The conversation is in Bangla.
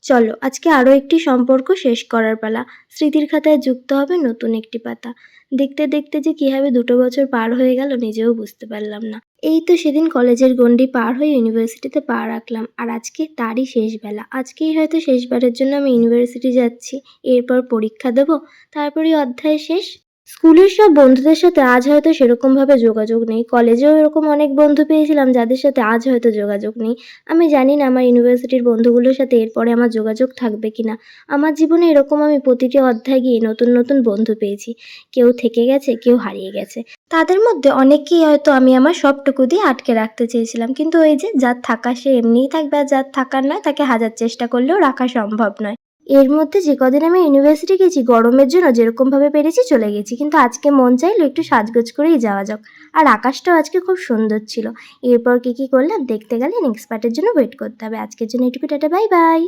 চলো আজকে আরও একটি সম্পর্ক শেষ করার পালা। স্মৃতির খাতায় যুক্ত হবে নতুন একটি পাতা। দেখতে দেখতে যে কীভাবে 2 বছর পার হয়ে গেল নিজেও বুঝতে পারলাম না। এই তো সেদিন কলেজের গণ্ডি পার হয়ে ইউনিভার্সিটিতে পা রাখলাম, আর আজকে তারই শেষ বেলা। আজকেই হয়তো শেষবারের জন্য আমি ইউনিভার্সিটি যাচ্ছি। এরপর পরীক্ষা দেব, তারপরই অধ্যায় শেষ। স্কুলের সব বন্ধুদের সাথে আজ হয়তো সেরকমভাবে যোগাযোগ নেই। কলেজেও এরকম অনেক বন্ধু পেয়েছিলাম যাদের সাথে আজ হয়তো যোগাযোগ নেই। আমি জানি না আমার ইউনিভার্সিটির বন্ধুগুলোর সাথে এরপরে আমার যোগাযোগ থাকবে কিনা। আমার জীবনে এরকম আমি প্রতিটি অধ্যায় গিয়ে নতুন নতুন বন্ধু পেয়েছি। কেউ থেকে গেছে, কেউ হারিয়ে গেছে। তাদের মধ্যে অনেককেই হয়তো আমি আমার সবটুকু দিয়ে আটকে রাখতে চেয়েছিলাম, কিন্তু ওই যে যার থাকা সে এমনিই থাকবে, আর যার থাকার নয় তাকে হাজার চেষ্টা করলেও রাখা সম্ভব নয়। এর মধ্যে যে কদিন আমি ইউনিভার্সিটি গেছি গরমের জন্য যেরকমভাবে পেরেছি চলে গেছি, কিন্তু আজকে মন চাইলো একটু সাজগোজ করেই যাওয়া যাক। আর আকাশটাও আজকে খুব সুন্দর ছিল। এরপর কি করলাম দেখতে গেলে নেক্সট পার্টের জন্য ওয়েট করতে হবে। আজকের জন্য এটুকু, টাটা, বাই বাই।